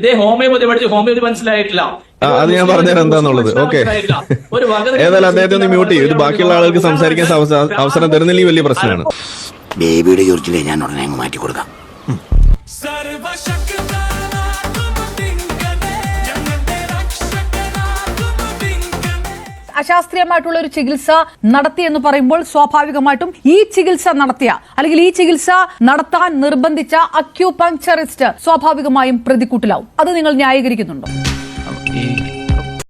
ഇതേ ഹോമിയോപതി പഠിച്ച് ഹോമിയോപതി മനസ്സിലായിട്ടില്ല. അത് ഞാൻ പറഞ്ഞുതരാം എന്താന്നുള്ളത്. ഓക്കെ, ഏതായാലും അദ്ദേഹത്തെ ഒന്ന് മ്യൂട്ട് ചെയ്യും. ഇത് ബാക്കിയുള്ള ആളുകൾക്ക് സംസാരിക്കാൻ അവസരം തരുന്നില്ലെങ്കിൽ വലിയ പ്രശ്നമാണ്. ബേബിയുടെ ചോദിച്ചില്ലേ ഞാൻ ഉടനെ അങ്ങ് മാറ്റി കൊടുക്കാം. അശാസ്ത്രീയമായിട്ടുള്ള ഒരു ചികിത്സ നടത്തി എന്ന് പറയുമ്പോൾ സ്വാഭാവികമായിട്ടും ഈ ചികിത്സ നടത്തിയ അല്ലെങ്കിൽ ഈ ചികിത്സ നടത്താൻ നിർബന്ധിച്ച അക്യൂപങ്ചറിസ്റ്റ് സ്വാഭാവികമായും പ്രതിക്കൂട്ടിലാവും. അത് നിങ്ങൾ ന്യായീകരിക്കുന്നുണ്ടോ?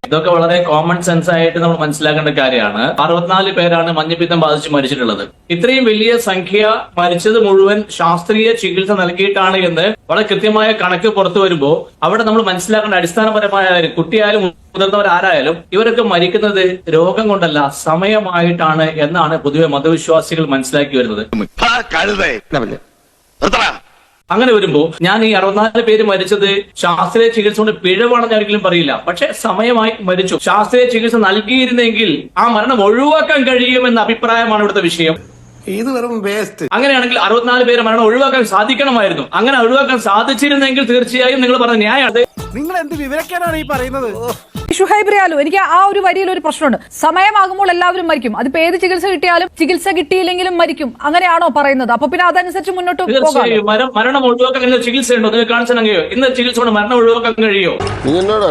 ഇതൊക്കെ വളരെ കോമൺ സെൻസ് ആയിട്ട് നമ്മൾ മനസ്സിലാക്കേണ്ട കാര്യമാണ്. 64 പേരാണ് മഞ്ഞപ്പിത്തം ബാധിച്ച് മരിച്ചിട്ടുള്ളത്. ഇത്രയും വലിയ സംഖ്യ മരിച്ചത് മുഴുവൻ ശാസ്ത്രീയ ചികിത്സ നൽകിയിട്ടാണ് എന്ന് വളരെ കൃത്യമായ കണക്ക് പുറത്തു വരുമ്പോൾ അവിടെ നമ്മൾ മനസ്സിലാക്കേണ്ട അടിസ്ഥാനപരമായ കുട്ടിയായാലും മുതിർന്നവരാരായാലും ഇവരൊക്കെ മരിക്കുന്നത് രോഗം കൊണ്ടല്ല സമയമായിട്ടാണ് എന്നാണ് പൊതുവെ മതവിശ്വാസികൾ മനസ്സിലാക്കി വരുന്നത്. അങ്ങനെ വരുമ്പോ ഞാൻ ഈ 64 പേര് മരിച്ചത് ശാസ്ത്രീയ ചികിത്സ കൊണ്ട് പിഴവാണെന്ന് ഞാൻ ഒരിക്കലും പറയില്ല. പക്ഷെ സമയമായി മരിച്ചു. ശാസ്ത്രീയ ചികിത്സ നൽകിയിരുന്നെങ്കിൽ ആ മരണം ഒഴിവാക്കാൻ കഴിയുമെന്ന അഭിപ്രായമാണ് ഇവിടുത്തെ വിഷയം. ഇത് വെറും വേസ്റ്റ്. അങ്ങനെയാണെങ്കിൽ 64 പേര് മരണം ഒഴിവാക്കാൻ സാധിക്കണമായിരുന്നു. അങ്ങനെ ഒഴിവാക്കാൻ സാധിച്ചിരുന്നെങ്കിൽ തീർച്ചയായും നിങ്ങൾ പറഞ്ഞ ന്യായമാണ്. നിങ്ങൾ എന്ത് വിവരക്കാനാണ് ഈ പറയുന്നത്? ഷുഹൈബ് റിയാലു, എനിക്ക് ആ ഒരു വരിയിൽ ഒരു പ്രശ്നമുണ്ട്. സമയമാകുമ്പോൾ എല്ലാവരും മരിക്കും. അതിപ്പോ ഏത് ചികിത്സ കിട്ടിയാലും ചികിത്സ കിട്ടിയില്ലെങ്കിലും മരിക്കും. അങ്ങനെയാണോ പറയുന്നത്? അപ്പൊ പിന്നെ അതനുസരിച്ച് മുന്നോട്ട് തീർച്ചയായും മരണം ഒഴിവാക്കാൻ ചികിത്സയുണ്ടോ? നിങ്ങൾ കാണിച്ചാൽ കഴിയോ? ഇന്ന് ചികിത്സ കൊണ്ട് മരണം ഒഴിവാക്കാൻ കഴിയോ?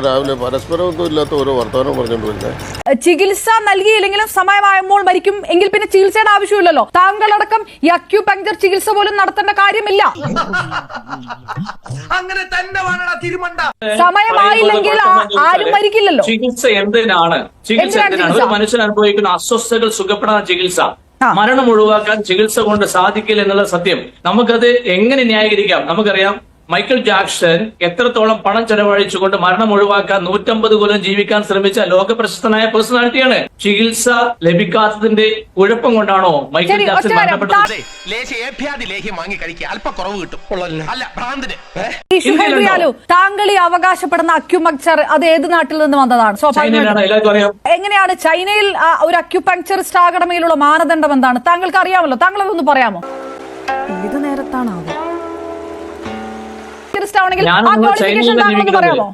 രാവിലെ പരസ്പരമൊന്നും ഇല്ലാത്ത ഓരോ വർത്തമാനം പറഞ്ഞുകൊണ്ട് ചികിത്സ നൽകിയില്ലെങ്കിലും സമയമാകുമ്പോൾ മരിക്കും എങ്കിൽ പിന്നെ ചികിത്സയുടെ ആവശ്യമില്ലല്ലോ. താങ്കളടക്കം ഈ അക്യൂപങ്ചർ ചികിത്സ പോലും നടത്തേണ്ട കാര്യമില്ല. അങ്ങനെ തന്നെ സമയമായില്ലെങ്കിൽ ആരും മരിക്കില്ലല്ലോ. ചികിത്സ എന്തിനാണ്? ചികിത്സ എന്തിനാണ്? ഒരു മനുഷ്യൻ അനുഭവിക്കുന്ന അസ്വസ്ഥതകൾ സുഖപ്പെടാൻ ചികിത്സ. മരണം ഒഴിവാക്കാൻ ചികിത്സ കൊണ്ട് സാധിക്കില്ല എന്നുള്ള സത്യം നമുക്കത് എങ്ങനെ ന്യായീകരിക്കാം? നമുക്കറിയാം മൈക്കിൾ ജാക്സൺ എത്രത്തോളം പണം ചെലവഴിച്ചുകൊണ്ട് മരണം ഒഴിവാക്കാൻ 150 കൊല്ലം ജീവിക്കാൻ ശ്രമിച്ച ലോക പ്രശസ്തനായ പേഴ്സണാലിറ്റിയാണ്. ചികിത്സ ലഭിക്കാത്തതിന്റെ കുഴപ്പം കൊണ്ടാണോ മൈക്കിൾ ജാക്സൺ മരണപ്പെട്ടത്? താങ്കൾ ഈ അവകാശപ്പെടുന്ന അക്യൂപങ്ചർ അത് ഏത് നാട്ടിൽ നിന്ന് വന്നതാണ്? എങ്ങനെയാണ് ചൈനയിൽ ഒരു അക്യൂപങ്ചറിസ്റ്റ് ആകണമെങ്കിലുള്ള മാനദണ്ഡം എന്താണ്? താങ്കൾക്ക് അറിയാമല്ലോ. താങ്കൾ അതൊന്ന് പറയാമോ? ഏത് നേരത്താണോ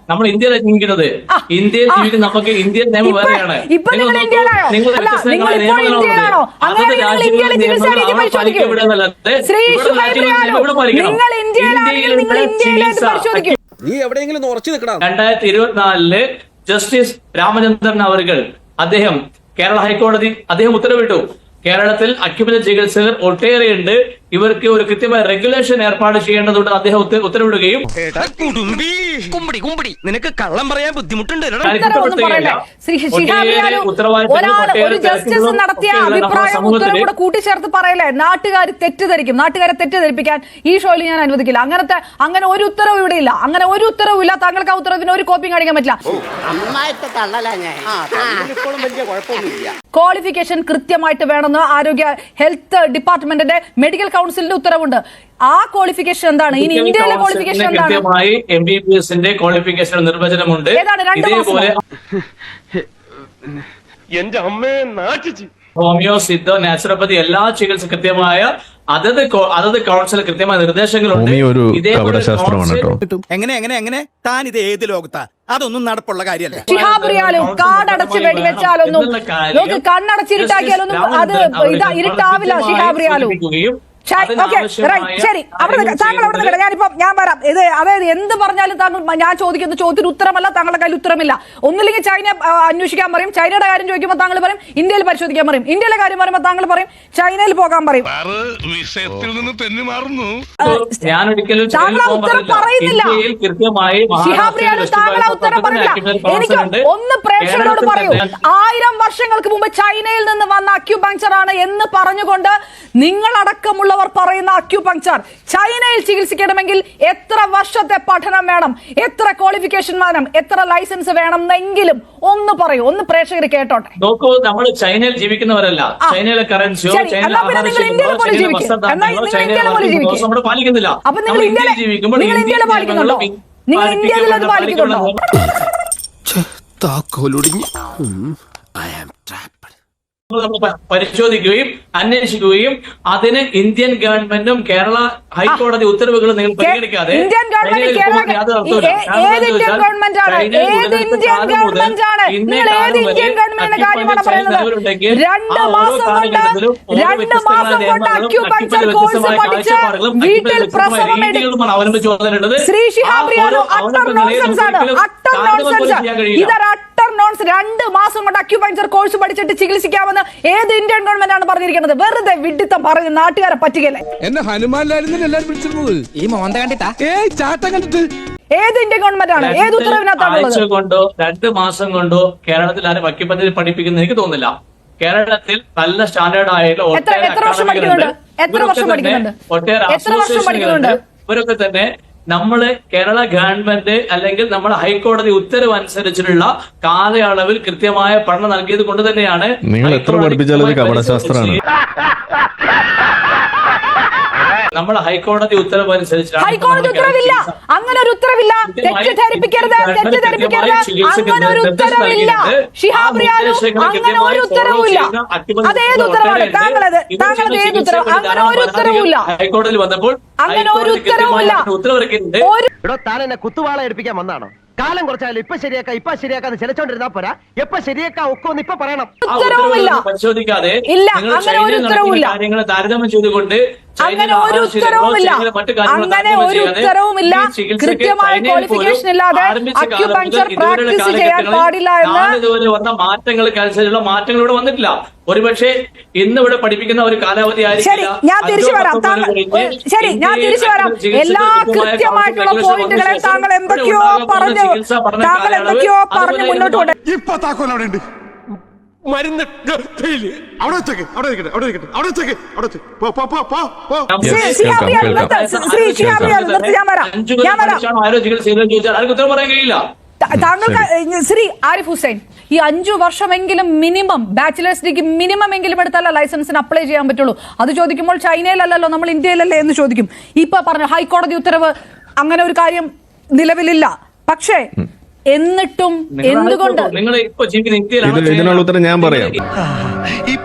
നമ്മൾ ഇന്ത്യയിൽ ജീവിക്കുന്നത്? ഇന്ത്യയിൽ ജീവിക്കുന്ന നമുക്ക് ഇന്ത്യൻ നിയമം വേറെയാണ്. നീ എവിടെയെങ്കിലും ഉറച്ചു നിൽക്കണം. 2024 ജസ്റ്റിസ് രാമചന്ദ്രൻ അവർകൾ അദ്ദേഹം കേരള ഹൈക്കോടതി ഉത്തരവിട്ടു. കേരളത്തിൽ അക്യുപഞ്ചർ ചികിത്സകർ ഒട്ടേറെയുണ്ട്. ഇവർക്ക് ഒരു കൃത്യമായ റെഗുലേഷൻ ഏർപ്പാട് ചെയ്യേണ്ടതുണ്ട് അദ്ദേഹം ഉത്തരവിടുകയും നിനക്ക് കള്ളം പറയാൻ ബുദ്ധിമുട്ടുണ്ട്. കൂട്ടിച്ചേർത്ത് പറയല്ലേ നാട്ടുകാർ തെറ്റിദ്ധരിക്കും. നാട്ടുകാരെ തെറ്റിദ്ധരിപ്പിക്കാൻ ഈ ഷോയിൽ ഞാൻ അനുവദിക്കില്ല. അങ്ങനെ ഒരു ഉത്തരവ് ഇവിടെ ഇല്ല. അങ്ങനെ ഒരു ഉത്തരവും ഇല്ല. താങ്കൾക്ക് ആ ഉത്തരവിന് ഒരു കോപ്പിയും കാണിക്കാൻ പറ്റില്ല. ക്വാളിഫിക്കേഷൻ കൃത്യമായിട്ട് വേണമെന്ന് ആരോഗ്യ ഹെൽത്ത് ഡിപ്പാർട്ട്മെന്റിന്റെ മെഡിക്കൽ കൗൺസിലിന്റെ ഉത്തരവുണ്ട്. ആ ക്വാളിഫിക്കേഷൻ എന്താണ്? ഇനി ഇന്ത്യയിലെ ക്വാളിഫിക്കേഷൻ എന്താണ്? MBBSന്റെ ക്വാളിഫിക്കേഷൻ നിർവചനമുണ്ട്. ഇതേപോലെ എന്റെ അമ്മയെ നാട്ടിച്ച് ഹോമിയോ, സിദ്ധോ, നാച്ചുറോപ്പതി എല്ലാ ചികിത്സ കൃത്യമായ അതത് കൗൺസിൽ കൃത്യമായ നിർദ്ദേശങ്ങളുണ്ട്. എങ്ങനെ താൻ ഇത് ഏത് ലോകത്താ? അതൊന്നും നടപ്പുള്ള കാര്യമല്ല. ഷിഹാബ് റിയാലും കാടടച്ച് വെടിവെച്ചാലൊന്നും കണ്ണടച്ചിരുട്ടാക്കിയാലൊന്നും അത് ഇരുട്ടാവില്ല. ഷിഹാബ് റിയാലും ശരി, താങ്കൾ അവിടെ ഞാൻ പറയാം. അതായത് എന്ത് പറഞ്ഞാലും ഞാൻ ചോദിക്കുന്ന ചോദ്യത്തിന് ഉത്തരമല്ല. താങ്കളുടെ കയ്യിൽ ഉത്തരമില്ല. ഒന്നില്ലെങ്കിൽ ചൈന അന്വേഷിക്കാൻ പറയും. ചൈനയുടെ കാര്യം ചോദിക്കുമ്പോൾ താങ്കൾ പറയും ഇന്ത്യയിൽ പരിശോധിക്കാൻ പറയും. ഇന്ത്യയിലെ കാര്യം പറയുമ്പോൾ താങ്കൾ പറയും ചൈനയിൽ പോകാൻ പറയും. താങ്കൾ ഉത്തരം പറയുന്നില്ല. ഷിഹാബ് റിയാലും താങ്കൾ ഉത്തരം പറഞ്ഞില്ല. എനിക്ക് ഒന്ന് പ്രേക്ഷകരോട് പറയൂ. 1000 വർഷങ്ങൾക്ക് മുമ്പ് ചൈനയിൽ നിന്ന് വന്ന അക്യൂപങ്ചർ ആണ് എന്ന് പറഞ്ഞുകൊണ്ട് നിങ്ങളടക്കമുള്ളവർ പറയുന്ന അക്യൂപങ്ചർ ചൈനയിൽ ചികിത്സിക്കണമെങ്കിൽ എത്ര വർഷത്തെ പഠനം വേണം? എത്ര ക്വാളിഫിക്കേഷൻ വേണം? എത്ര ലൈസൻസ് വേണം എന്നെങ്കിലും ഒന്ന് പറയൂ. ഒന്ന് പ്രേക്ഷകർ കേട്ടോട്ടെ. നോക്കൂ, നമ്മൾ ചൈനയിൽ ജീവിക്കുന്നവരല്ല. ചൈനയിലെ കറൻസിയോ പാലിക്കുന്നില്ല. അപ്പൊ നിങ്ങൾ ഇന്ത്യയിൽ പാലിക്കുന്നുണ്ടോ? നിങ്ങൾ ഇന്ത്യയിൽ അത് പാലിക്കുന്നുണ്ടോ? പരിശോധിക്കുകയും അന്വേഷിക്കുകയും അതിന് ഇന്ത്യൻ ഗവൺമെന്റും കേരള ഹൈക്കോടതി ഉത്തരവുകളും നിങ്ങൾ പരിഗണിക്കാതെ ഇന്ത്യൻ ഗവൺമെന്റ് ഏത് ഇന്ത്യൻ ഗവൺമെന്റാണ് നിങ്ങൾ ഏത് ഇന്ത്യൻ ഗവൺമെന്റിന്റെ കാര്യമാണ് പറയുന്നത്? 2 മാസം കൊണ്ട് അക്യുപങ്ചർ കോഴ്സ് പഠിച്ച് വീട്ടിൽ പ്രസവം എടുക്കും. ശ്രീ ശിഹാബ് റിയാലു അട്ടർ നോൺസെൻസ് ആണ്, അട്ടർ നോൺസെൻസ്. ഇതൊരു അട്ടർ നോൺസെൻസ്. 2 മാസം കൊണ്ട് അക്യുപങ്ചർ കോഴ്സ് പഠിച്ചിട്ട് ചികിത്സിക്കാമെന്ന് ഏത് ഇന്ത്യൻ ഗവൺമെന്റ് ആണ് പറഞ്ഞിരിക്കുന്നത്? വെറുതെ വിഡിത്തം പറഞ്ഞ് നാട്ടുകാരെ പറ്റിക്കല്ലേ. എന്നെ ഹനുമാനിലായിരുന്നു എല്ലാരും വിളിച്ചിരുന്നത്. ഈ മോന്ത കണ്ടിട്ടാ ചാട്ടം കണ്ടിട്ട് ഏത് ഇന്ത്യൻ ഗവൺമെന്റ് ആണ്? ഏത് ഉത്തരവിനകത്താണുള്ളത്? ആഴ്ച കൊണ്ടോ 2 മാസം കൊണ്ടോ കേരളത്തിൽ ആരും അക്യുപഞ്ചർ പഠിപ്പിക്കുന്ന എനിക്ക് തോന്നുന്നില്ല. കേരളത്തിൽ നല്ല സ്റ്റാൻഡേർഡ് ആയിട്ടുള്ള എത്ര വർഷം പഠിക്കുന്നുണ്ട്? ഒട്ടേറെ അസോസിയേഷനുകളുണ്ട്. ഇവരൊക്കെ തന്നെ നമ്മള് കേരള ഗവൺമെന്റ് അല്ലെങ്കിൽ നമ്മുടെ ഹൈക്കോടതി ഉത്തരവ് അനുസരിച്ചിട്ടുള്ള കാലയളവിൽ കൃത്യമായ പഠനം നൽകിയത് കൊണ്ട് തന്നെയാണ്. നിങ്ങൾ എത്ര പഠിപ്പിച്ചാലും കപടശാസ്ത്രമാണ്. നമ്മുടെ ഹൈക്കോടതി ഉത്തരവ് അനുസരിച്ച് ഹൈക്കോടതി ഉത്തരവില്ല, അങ്ങനെ ഒരു ഉത്തരവില്ല. തെറ്റിദ്ധരിപ്പിക്കരുത്. അങ്ങനെ ഒരു ഉത്തരവില്ല. ശിഹാബ് റിയാലു, അങ്ങനെ ഒരു ഉത്തരവില്ല. അതേത് ഉത്തരവാണ്? താങ്കളത് ഏത് ഉത്തരവ്? അങ്ങനെ ഒരു ഉത്തരവില്ല. ഹൈക്കോടതിയിൽ വന്നപ്പോൾ അങ്ങനെ ഒരു ഉത്തരവില്ല. ഉത്തരവിറക്കിയിട്ടുണ്ട്. താൻ എന്നെ കുത്തുവാള എടുപ്പിക്കാൻ വന്നാണോ? കാലം കുറച്ചാലും ഇപ്പൊ ശരിയാക്കാന്ന് ചിലച്ചോണ്ടിരുന്നാ പോരാ. എപ്പൊ ശരിയാക്കാ ഒക്കെ ഒന്ന് ഇപ്പൊ പറയണം. പരിശോധിക്കാതെ ഇല്ല, അങ്ങനെ ഒരു ഉത്തരവില്ല. കാര്യങ്ങളെ താരതമ്യം ചെയ്തുകൊണ്ട് അങ്ങനെ ഒരു ഉത്തരവുമില്ല. അങ്ങനെ ഒരു ഉത്തരവുമില്ല. കൃത്യമായ ക്വാളിഫിക്കേഷൻ ഇല്ലാതെ അക്യുപങ്ചർ പ്രാക്ടീസ് ചെയ്യാൻ പാടില്ല എന്ന് ഇതുവരെ വന്ന മാറ്റങ്ങൾക്കനുസരിച്ചുള്ള മാറ്റങ്ങൾ ഇവിടെ വന്നിട്ടില്ല. ഒരുപക്ഷെ ഇന്ന് ഇവിടെ പഠിപ്പിക്കുന്ന ഒരു കാലാവധി ശരി, ഞാൻ തിരിച്ചു വരാം. എല്ലാ കൃത്യമായിട്ടുള്ള പോയിന്റുകളെ താങ്കൾ എന്തൊക്കെയോ പറഞ്ഞു മുന്നോട്ട് കൊണ്ട് ഇപ്പൊ താക്കോൽ അവിടെ ഉണ്ട്. മരുന്ന് അവിടെ വെച്ചേക്ക്, അവിടെ വെക്കട്ടെ, അവിടെ വെക്കട്ടെ, അവിടെ വെച്ചേക്ക്, അവിടെ വെച്ച് താങ്കൾക്ക് ശ്രീ ആരിഫ് ഹുസൈൻ, ഈ 5 വർഷമെങ്കിലും മിനിമം ബാച്ചിലേഴ്സ് ഡിഗ്രി മിനിമം എങ്കിലും എടുത്തല്ല ലൈസൻസിന് അപ്ലൈ ചെയ്യാൻ പറ്റുള്ളൂ. അത് ചോദിക്കുമ്പോൾ ചൈനയിലല്ലോ നമ്മൾ ഇന്ത്യയിലല്ലേ എന്ന് ചോദിക്കും. ഇപ്പൊ പറഞ്ഞു ഹൈക്കോടതി ഉത്തരവ് അങ്ങനെ ഒരു കാര്യം നിലവിലില്ല. പക്ഷേ എന്നിട്ടും എന്തുകൊണ്ട് ഇതിനുള്ള ഉത്തരം ഞാൻ പറയാം.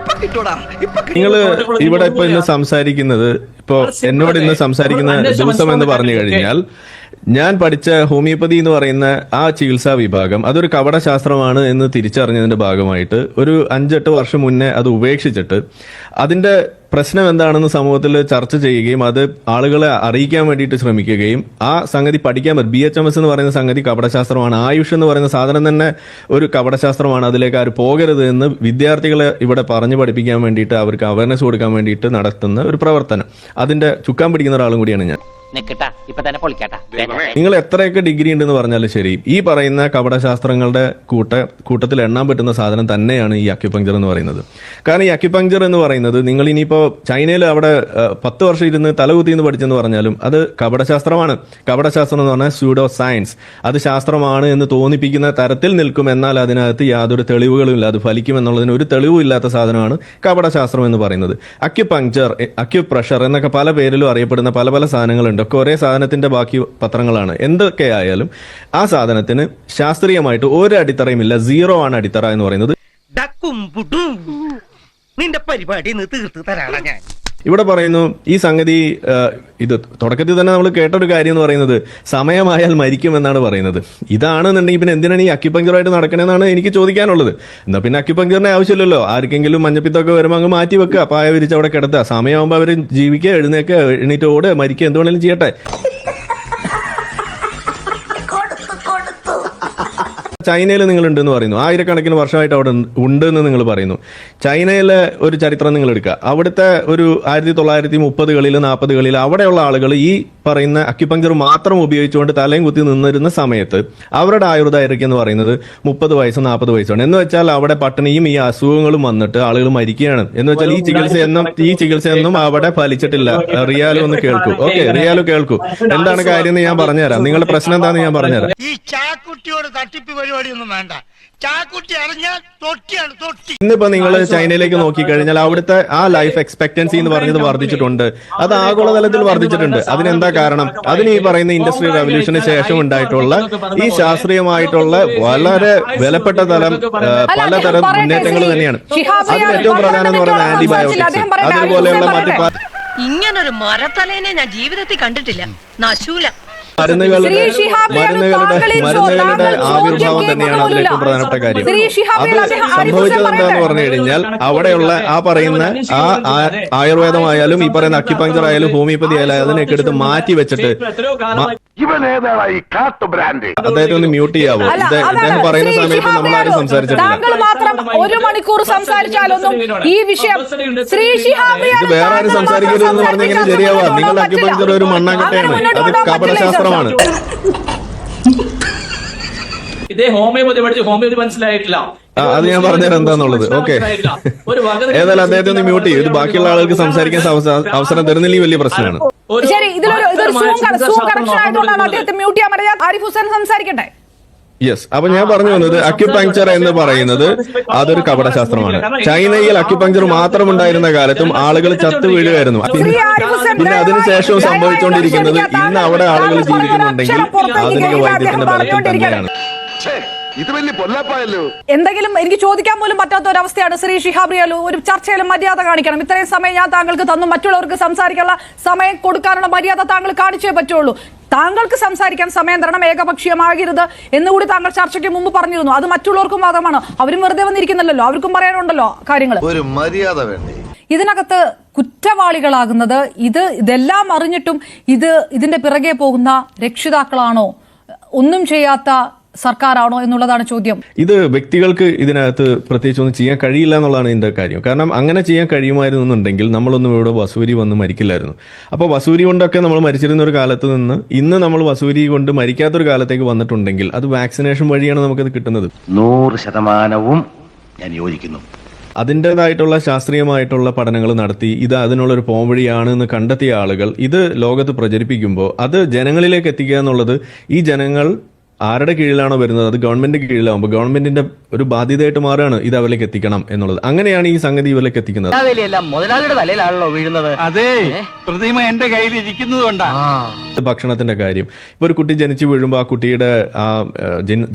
നിങ്ങള് ഇവിടെ ഇപ്പൊ ഇന്ന് സംസാരിക്കുന്നത്, ഇപ്പൊ എന്നോട് ഇന്ന് സംസാരിക്കുന്ന ദിവസം എന്ന് പറഞ്ഞു കഴിഞ്ഞാൽ, ഞാൻ പഠിച്ച ഹോമിയോപ്പതി എന്ന് പറയുന്ന ആ ചികിത്സാ വിഭാഗം അതൊരു കപടശാസ്ത്രമാണ് എന്ന് തിരിച്ചറിഞ്ഞതിന്റെ ഭാഗമായിട്ട് ഒരു 5-8 വർഷം മുന്നേ അത് ഉപേക്ഷിച്ചിട്ട് അതിന്റെ പ്രശ്നം എന്താണെന്ന് സമൂഹത്തിൽ ചർച്ച ചെയ്യുകയും അത് ആളുകളെ അറിയിക്കാൻ വേണ്ടിയിട്ട് ശ്രമിക്കുകയും ആ സംഗതി പഠിക്കാൻ പറ്റും. BHMS എന്ന് പറയുന്ന സംഗതി കപടശാസ്ത്രമാണ്, ആയുഷ് എന്ന് പറയുന്ന സാധനം തന്നെ ഒരു കപടശാസ്ത്രമാണ്, അതിലേക്ക് ആര് പോകരുത് എന്ന് വിദ്യാർത്ഥികളെ ഇവിടെ പറഞ്ഞു പഠിപ്പിക്കാൻ വേണ്ടിയിട്ട് അവർക്ക് അവയർനെസ് കൊടുക്കാൻ വേണ്ടിയിട്ട് നടത്തുന്ന ഒരു പ്രവർത്തനം. അതിന്റെ ചുക്കാൻ പിടിക്കുന്ന ഒരാളും കൂടിയാണ് ഞാൻ. നിങ്ങൾ എത്രയൊക്കെ ഡിഗ്രി ഉണ്ടെന്ന് പറഞ്ഞാലും ശരി, ഈ പറയുന്ന കപടശാസ്ത്രങ്ങളുടെ കൂട്ടത്തിൽ എണ്ണാൻ പറ്റുന്ന സാധനം തന്നെയാണ് ഈ അക്യുപങ്ചർ എന്ന് പറയുന്നത്. കാരണം ഈ അക്യുപങ്ചർ എന്ന് പറയുന്നത് നിങ്ങൾ ഇനിയിപ്പോ ചൈനയിൽ അവിടെ 10 വർഷം ഇരുന്ന് തലകുത്തിന്ന് പഠിച്ചെന്ന് പറഞ്ഞാലും അത് കപടശാസ്ത്രമാണ്. കപടശാസ്ത്രം എന്ന് പറഞ്ഞാൽ സ്യൂഡോ സയൻസ്, അത് ശാസ്ത്രമാണ് എന്ന് തോന്നിപ്പിക്കുന്ന തരത്തിൽ നിൽക്കും, എന്നാൽ അതിനകത്ത് യാതൊരു തെളിവുകളും ഇല്ല, അത് ഫലിക്കും എന്നുള്ളതിന് ഒരു തെളിവും ഇല്ലാത്ത സാധനമാണ് കപടശാസ്ത്രം എന്ന് പറയുന്നത്. അക്യുപങ്ചർ, അക്യുപ്രഷർ എന്നൊക്കെ പല പേരിലും അറിയപ്പെടുന്ന പല പല സാധനങ്ങളുണ്ട്. ഒക്കെ ഒരേ സാധനത്തിന്റെ ബാക്കി പത്രങ്ങളാണ്. എന്തൊക്കെയായാലും ആ സാധനത്തിന് ശാസ്ത്രീയമായിട്ട് ഒരു അടിത്തറയും ഇല്ല, 0 ആണ് അടിത്തറ എന്ന് പറയുന്നത്. നിന്റെ പരിപാടി തീർത്ത് തരാണ് ഞാൻ. ഇവിടെ പറയുന്നു ഈ സംഗതി, ഇത് തുടക്കത്തിൽ തന്നെ നമ്മൾ കേട്ടൊരു കാര്യം എന്ന് പറയുന്നത് സമയമായാൽ മരിക്കുമെന്നാണ് പറയുന്നത്. ഇതാണെന്നുണ്ടെങ്കിൽ പിന്നെ എന്തിനാണ് ഈ അക്യുപങ്ചറായിട്ട് നടക്കണമെന്നാണ് എനിക്ക് ചോദിക്കാനുള്ളത്. എന്നാൽ പിന്നെ അക്യുപങ്ചറിന്റെ ആവശ്യമില്ലല്ലോ. ആർക്കെങ്കിലും മഞ്ഞപ്പിത്തൊക്കെ വരുമ്പോൾ അങ്ങ് മാറ്റി വെക്കുക, പായ വിരിച്ച് അവിടെ കിടത്തുക, സമയമാകുമ്പോൾ അവർ ജീവിക്കുക, എഴുന്നേക്കുക, എണീറ്റ് ഓടുക, മരിക്കുക, എന്തുവേണേലും ചെയ്യട്ടെ. ചൈനയിൽ നിങ്ങൾ ഉണ്ടെന്ന് പറയുന്നു, ആയിരക്കണക്കിന് വർഷമായിട്ട് അവിടെ ഉണ്ടെന്ന് നിങ്ങൾ പറയുന്നു. ചൈനയിലെ ഒരു ചരിത്രം നിങ്ങൾ എടുക്കുക. അവിടുത്തെ ഒരു 1930-കളിൽ 40-കളിൽ അവിടെയുള്ള ആളുകൾ ഈ പറയുന്ന അക്യുപങ്ചർ മാത്രം ഉപയോഗിച്ചുകൊണ്ട് തലയും കുത്തി നിന്നിരുന്ന സമയത്ത് അവരുടെ ആയുർദൈർഘ്യം എന്ന് പറയുന്നത് 30 വയസ്സ് 40 വയസ്സാണ്. എന്ന് വെച്ചാൽ അവിടെ പട്ടിണിയും ഈ അസുഖങ്ങളും വന്നിട്ട് ആളുകൾ മരിക്കുകയാണ്. എന്ന് വെച്ചാൽ ഈ ചികിത്സയൊന്നും അവിടെ ഫലിച്ചിട്ടില്ല. റിയാലു ഒന്ന് കേൾക്കൂ. ഓക്കെ, റിയാലു കേൾക്കൂ. എന്താണ് കാര്യം എന്ന് ഞാൻ പറഞ്ഞുതരാം. നിങ്ങളുടെ പ്രശ്നം എന്താണെന്ന് ഞാൻ പറഞ്ഞുതരാം. ഈ ചാക്കുട്ടിയോട് തട്ടിപ്പ് പരിപാടിയൊന്നും വേണ്ട. ചാക്കുട്ടി അറിഞ്ഞാൽ തൊട്ടിയാണ് തൊട്ടി. ഇന്നിപ്പോ നിങ്ങൾ ചൈനയിലേക്ക് നോക്കിക്കഴിഞ്ഞാൽ അവിടുത്തെ ആ ലൈഫ് എക്സ്പെക്ടൻസി എന്ന് പറഞ്ഞത് വർദ്ധിച്ചിട്ടുണ്ട്. അത് ആഗോളതലത്തിൽ വർദ്ധിച്ചിട്ടുണ്ട്. അതിനെന്താ കാരണം? അതിന് ഈ പറയുന്ന ഇൻഡസ്ട്രിയൽ റവല്യൂഷന് ശേഷം ഉണ്ടായിട്ടുള്ള ഈ ശാസ്ത്രീയമായിട്ടുള്ള വളരെ വിലപ്പെട്ട പലതരം മുന്നേറ്റങ്ങൾ തന്നെയാണ്. അതിന് ഏറ്റവും പ്രധാനം എന്ന് പറയുന്നത് ആന്റിബയോട്ടിക്സ്, അതുപോലെയുള്ള മറ്റു ഇങ്ങനൊരു മരത്തലേനെ ഞാൻ ജീവിതത്തിൽ കണ്ടിട്ടില്ല. നശൂല മരുന്നുകളുടെ ആവിർഭാവം തന്നെയാണ് അതിൽ ഏറ്റവും പ്രധാനപ്പെട്ട കാര്യം. അത് സംഭവിച്ചത് എന്താന്ന് പറഞ്ഞു കഴിഞ്ഞാൽ അവിടെയുള്ള ആ പറയുന്ന ആയുർവേദമായാലും ഈ പറയുന്ന അക്യുപങ്ചർ ആയാലും ഹോമിയോപ്പതി ആയാലും അതിനൊക്കെ എടുത്ത് മാറ്റി വെച്ചിട്ട് അദ്ദേഹത്തെ ഒന്ന് മ്യൂട്ട് ചെയ്യാവോ? ഇദ്ദേഹം പറയുന്ന സമയത്ത് നമ്മൾ ആരും സംസാരിച്ചിട്ടില്ല. ഒരു മണിക്കൂർ സംസാരിച്ചാലൊന്നും ഈ വിഷയം ഇത് വേറെ ആരും സംസാരിക്കരുതെന്ന് പറഞ്ഞെങ്ങനെ ശരിയാവാ? നിങ്ങളുടെ അക്യുപങ്ചർ ഒരു മണ്ണാങ്കട്ടയാണ്, അത് കപടശാസ്ത്രമാണ്. ഇതേ ഹോമിയോപതി പഠിച്ച് ഹോമിയോപതി മനസ്സിലായിട്ടില്ല. അത് ഞാൻ പറഞ്ഞുതരാം എന്താന്നുള്ളത്. ഓക്കെ, ഏതായാലും അദ്ദേഹത്തെ ഒന്ന് മ്യൂട്ട് ചെയ്യും. ഇത് ബാക്കിയുള്ള ആളുകൾക്ക് സംസാരിക്കാൻ അവസരം തരുന്നില്ലെങ്കിൽ വലിയ പ്രശ്നമാണ്. ശരി, ഇതൊരു സൂം കണക്ഷൻ ആയതുകൊണ്ടാണ് അദ്ദേഹത്തെ മ്യൂട്ട് ചെയ്യാൻ പറ്റുക. ആരിഫ് ഹുസൈൻ സംസാരിക്കട്ടെ. യെസ്, അപ്പൊ ഞാൻ പറഞ്ഞു വന്നത് അക്യുപങ്ചർ എന്ന് പറയുന്നത് അതൊരു കപടശാസ്ത്രമാണ്. ചൈനയിൽ അക്യുപങ്ചർ മാത്രം ഉണ്ടായിരുന്ന കാലത്തും ആളുകൾ ചത്തു വീഴുകയായിരുന്നു. പിന്നെ അതിനുശേഷം സംഭവിച്ചുകൊണ്ടിരിക്കുന്നത് ഇന്ന് അവിടെ ആളുകൾ ജീവിക്കുന്നുണ്ടെങ്കിൽ ആധുനിക വൈദ്യത്തിന്റെ ബലത്തിൽ തന്നെയാണ്. ഇത് വലിയ പൊല്ലാപ്പായല്ലോ. എന്തെങ്കിലും എനിക്ക് ചോദിക്കാൻ പോലും പറ്റാത്ത ഒരു അവസ്ഥയാണ്. ശ്രീ ശിഹാബ് റിയാൽ, ഒരു ചർച്ചയിലും മര്യാദ കാണിക്കണം. ഇത്രയും സമയം ഞാൻ താങ്കൾക്ക് തന്നു, മറ്റുള്ളവർക്ക് സംസാരിക്കാനുള്ള സമയം കൊടുക്കാനുള്ള മര്യാദ താങ്കൾ കാണിച്ചേ പറ്റുള്ളൂ. താങ്കൾക്ക് സംസാരിക്കാൻ സമയം തരണം, ഏകപക്ഷീയമാകരുത് എന്നുകൂടി താങ്കൾ ചർച്ചയ്ക്ക് മുമ്പ് പറഞ്ഞിരുന്നു. അത് മറ്റുള്ളവർക്കും വാദമാണ്. അവരും വെറുതെ വന്നിരിക്കുന്നില്ലല്ലോ, അവർക്കും പറയാനുണ്ടല്ലോ കാര്യങ്ങൾ. ഒരു മര്യാദ വേണ്ടേ? ഇതിനകത്ത് കുറ്റവാളികളാകുന്നത് ഇതെല്ലാം അറിഞ്ഞിട്ടും ഇതിന്റെ പിറകെ പോകുന്ന രക്ഷിതാക്കളാണോ, ഒന്നും ചെയ്യാത്ത സർക്കാരാണോ എന്നുള്ളതാണ് ചോദ്യം. ഇത് വ്യക്തികൾക്ക് ഇതിനകത്ത് പ്രത്യേകിച്ച് ഒന്നും ചെയ്യാൻ കഴിയില്ല എന്നുള്ളതാണ് ഇതിന്റെ കാര്യം. കാരണം അങ്ങനെ ചെയ്യാൻ കഴിയുമായിരുന്നുണ്ടെങ്കിൽ നമ്മളൊന്നും ഇവിടെ വസൂരി വന്ന് മരിക്കില്ലായിരുന്നു. അപ്പോൾ വസൂരി കൊണ്ടൊക്കെ നമ്മൾ മരിച്ചിരുന്ന ഒരു കാലത്ത് നിന്ന് ഇന്ന് നമ്മൾ വസൂരി കൊണ്ട് മരിക്കാത്തൊരു കാലത്തേക്ക് വന്നിട്ടുണ്ടെങ്കിൽ അത് വാക്സിനേഷൻ വഴിയാണ് നമുക്കത് കിട്ടുന്നത്. 100% ഞാൻ യോജിക്കുന്നു. അതിൻ്റെതായിട്ടുള്ള ശാസ്ത്രീയമായിട്ടുള്ള പഠനങ്ങൾ നടത്തി ഇത് അതിനുള്ളൊരു പോംവഴിയാണ് എന്ന് കണ്ടെത്തിയ ആളുകൾ ഇത് ലോകത്ത് പ്രചരിപ്പിക്കുമ്പോൾ അത് ജനങ്ങളിലേക്ക് എത്തിക്കുക എന്നുള്ളത് ഈ ജനങ്ങൾ ആരുടെ കീഴിലാണോ വരുന്നത് അത് ഗവൺമെന്റ് കീഴിലാവുമ്പോൾ ഗവൺമെന്റിന്റെ ഒരു ബാധ്യതയായിട്ട് മാറുകയാണ് ഇത് അവരിലേക്ക് എത്തിക്കണം എന്നുള്ളത്. അങ്ങനെയാണ് ഈ സംഗതി ഇവരിലേക്ക് എത്തിക്കുന്നത്. മുതലാളിയുടെ തലയിലാണല്ലോ വീഴുന്നത്. അതെ, പ്രതിമ എന്റെ കയ്യിൽ ഇരിക്കുന്നത് കൊണ്ടാണ്. ഭക്ഷണത്തിന്റെ കാര്യം, ഇപ്പൊ ഒരു കുട്ടി ജനിച്ചു വീഴുമ്പോൾ ആ കുട്ടിയുടെ ആ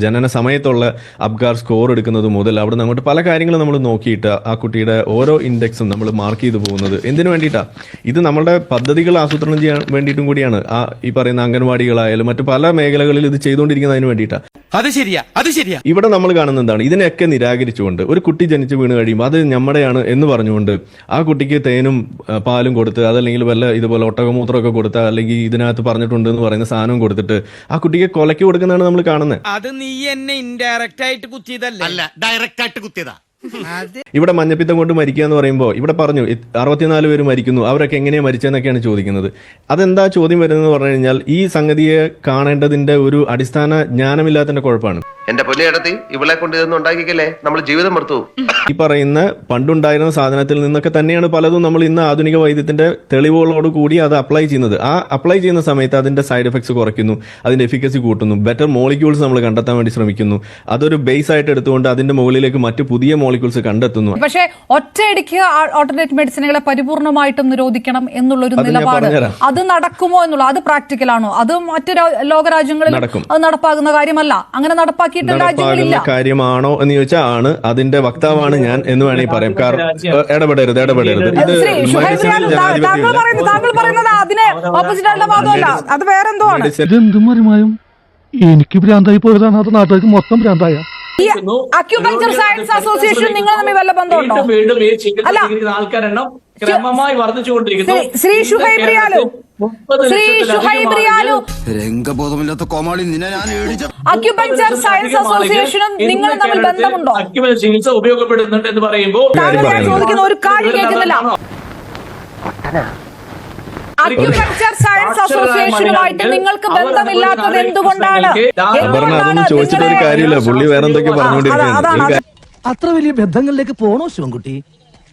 ജനന സമയത്തുള്ള അബ്ഗാർ സ്കോർ എടുക്കുന്നത് മുതൽ അവിടെ നിന്ന് അങ്ങോട്ട് പല കാര്യങ്ങളും നമ്മൾ നോക്കിയിട്ട് ആ കുട്ടിയുടെ ഓരോ ഇൻഡെക്സും നമ്മൾ മാർക്ക് ചെയ്തു പോകുന്നത് എന്തിനു വേണ്ടിയിട്ടാണ്? ഇത് നമ്മുടെ പദ്ധതികൾ ആസൂത്രണം ചെയ്യാൻ വേണ്ടിയിട്ടും കൂടിയാണ്. ഈ പറയുന്ന അംഗൻവാടികളായാലും മറ്റു പല മേഖലകളിൽ ഇത് ചെയ്തുകൊണ്ടിരിക്കുന്നത് അതിന് വേണ്ടിയിട്ടാണ്. അത് ശരിയാ. ഇവിടെ നമ്മൾ കാണുന്ന എന്താണ്? ഇതിനെയൊക്കെ നിരാകരിച്ചുകൊണ്ട് ഒരു കുട്ടി ജനിച്ചു വീണ് കഴിയുമ്പോൾ അത് നമ്മുടെയാണ് എന്ന് പറഞ്ഞുകൊണ്ട് ആ കുട്ടിക്ക് തേനും പാലും കൊടുത്ത് അതല്ലെങ്കിൽ വല്ല ഇതുപോലെ ഒട്ടകമൂത്രമൊക്കെ കൊടുത്ത് അല്ലെങ്കിൽ ഇതിനകത്ത് പറഞ്ഞിട്ടുണ്ട് എന്ന് പറയുന്ന സാധനം കൊടുത്തിട്ട് ആ കുട്ടിക്ക് കൊലയ്ക്ക് കൊടുക്കുന്നതാണ് നമ്മൾ കാണുന്നത്. അത് നീ എന്നെ ഇൻഡയറക്റ്റ് ആയിട്ട് കുത്തിയതല്ല, അല്ല ഡയറക്റ്റ് ആയിട്ട് കുത്തിയതാ. ഇവിടെ മഞ്ഞപ്പിത്തം കൊണ്ട് മരിക്കുക എന്ന് പറയുമ്പോൾ ഇവിടെ പറഞ്ഞു 64 പേര് മരിക്കുന്നു, അവരൊക്കെ എങ്ങനെയാണ് മരിച്ചതെന്നൊക്കെയാണ് ചോദിക്കുന്നത്. അതെന്താ ചോദ്യം വരുന്നതെന്ന് പറഞ്ഞു കഴിഞ്ഞാൽ ഈ സംഗതിയെ കാണേണ്ടതിന്റെ ഒരു അടിസ്ഥാന ജ്ഞാനമില്ലാത്തതിന്റെ കുഴപ്പമാണ്. എന്റെ പൊന്നിയിടത്തി ഇവളെ കൊണ്ട് ഇതൊന്നും ഉണ്ടാക്കിക്കല്ലേ, നമ്മൾ ജീവിതം മറുത്തു. ഈ പറയുന്ന പണ്ടുണ്ടായിരുന്ന സാധനത്തിൽ നിന്നൊക്കെ തന്നെയാണ് പലതും നമ്മൾ ഇന്ന് ആധുനിക വൈദ്യത്തിന്റെ തെളിവുകളോട് കൂടി അത് അപ്ലൈ ചെയ്യുന്നത്. ആ അപ്ലൈ ചെയ്യുന്ന സമയത്ത് അതിന്റെ സൈഡ് എഫക്ട്സ് കുറയ്ക്കുന്നു, അതിന്റെ എഫിക്കസി കൂട്ടുന്നു, ബെറ്റർ മോളിക്യൂൾസ് നമ്മൾ കണ്ടെത്താൻ വേണ്ടി ശ്രമിക്കുന്നു. അതൊരു ബേസ് ആയിട്ട് എടുത്തുകൊണ്ട് അതിന്റെ മുകളിലേക്ക് മറ്റു പുതിയ മോളിക്യൂൾസ് കണ്ടെത്തുന്നു. പക്ഷേ ഒറ്റയടിക്ക് ആൾട്ടർനേറ്റ് മെഡിസിനുകളെ പരിപൂർണമായിട്ടും നിരോധിക്കണം എന്നുള്ളൊരു നിലപാട് അത് നടക്കുമോ എന്നുള്ള അത് പ്രാക്ടിക്കലാണോ? അത് മറ്റു ലോകരാജ്യങ്ങളിൽ അത് നടപ്പാകുന്ന കാര്യമല്ല. അങ്ങനെ നടപ്പാക്കിയിട്ടുള്ള കാര്യമാണോ എന്ന് ചോദിച്ചാൽ ആണ്. അതിന്റെ വക്താവാണ് ഞാൻ എന്ന് വേണമെങ്കിൽ പറയാം. കാരണം ഇടപെടരുത്. ഇത് താങ്കൾ പറയുന്നത് അതിനെ ഓപ്പോസിറ്റ് ആയിട്ടുള്ള വാദമല്ല, അത് വേറെന്തോ ആണ്. എനിക്ക് ഭ്രാന്തായി പോയതാണ്, അത് നാട്ടുകാർക്ക് മൊത്തം ഭ്രാന്തായ. അക്യുപങ്ചർ സയൻസ് അസോസിയേഷൻ നിങ്ങൾ തമ്മിൽ വല്ല ബന്ധമുണ്ടോ? ആൾക്കാരെണ്ണം ക്രമമായി വർദ്ധിച്ചുകൊണ്ടിരിക്കുന്നു. ശ്രീ ഷുഹൈബ് റിയാലു രംഗബോധമില്ലാത്ത കോമാളി നിന്നെ ഞാൻ അക്യുപങ്ചർ സയൻസ് അസോസിയേഷനും നിങ്ങളും തമ്മിൽ ബന്ധമുണ്ടോ? അക്യുപങ്ചർ ചികിത്സ ഉപയോഗപ്പെടുന്നുണ്ട് എന്ന് പറയുമ്പോൾ ഞാൻ ചോദിക്കുന്ന ഒരു കാര്യം കേൾക്കുന്നില്ല. അക്യുപങ്ചർ സയൻസ് അസോസിയേഷനുമായിട്ട് നിങ്ങൾക്ക് ബന്ധമില്ലാത്തത് എന്തുകൊണ്ടാണ്? ചോദിച്ചിട്ട് ഒരു കാര്യമില്ല, പുള്ളി വേറെ എന്തൊക്കെ പറഞ്ഞുകൊണ്ടിരിക്കുകയാണ്. അത്ര വലിയ ബന്ധങ്ങളിലേക്ക് പോണോ ശിവൻകുട്ടി?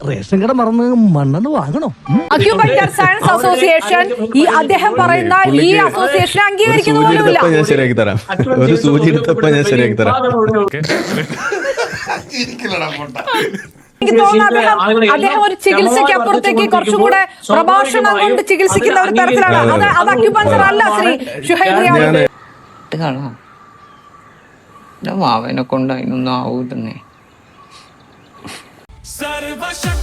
റേഷൻ കട മറന്ന് മണ്ണെന്ന് വാങ്ങണോ? അക്യുപങ്ചർ സയൻസ് അസോസിയേഷൻ ഈ അദ്ദേഹം പറയുന്ന ഈ അസോസിയേഷൻ അംഗീകരിക്കുന്ന പോലുമില്ല. ഞാൻ ശരിയാക്കി തരാം. ഒരു സൂചി എടുത്തപ്പോ ഞാൻ ശരിയാക്കി തരാം. എനിക്ക് തോന്നുന്നു അദ്ദേഹം ഒരു ചികിത്സയ്ക്ക് അപ്പുറത്തേക്ക് കുറച്ചുകൂടെ പ്രഭാഷണം കൊണ്ട് ചികിത്സിക്കുന്ന ഒരു തരത്തിലാണ്. അത് അക്യുപങ്ചർ അല്ല ശ്രീ ഷുഹൈബ് റിയാദ്. മാവനെ കൊണ്ട് അതിനൊന്നും ആവൂലെന്നേ. സർവശക്തി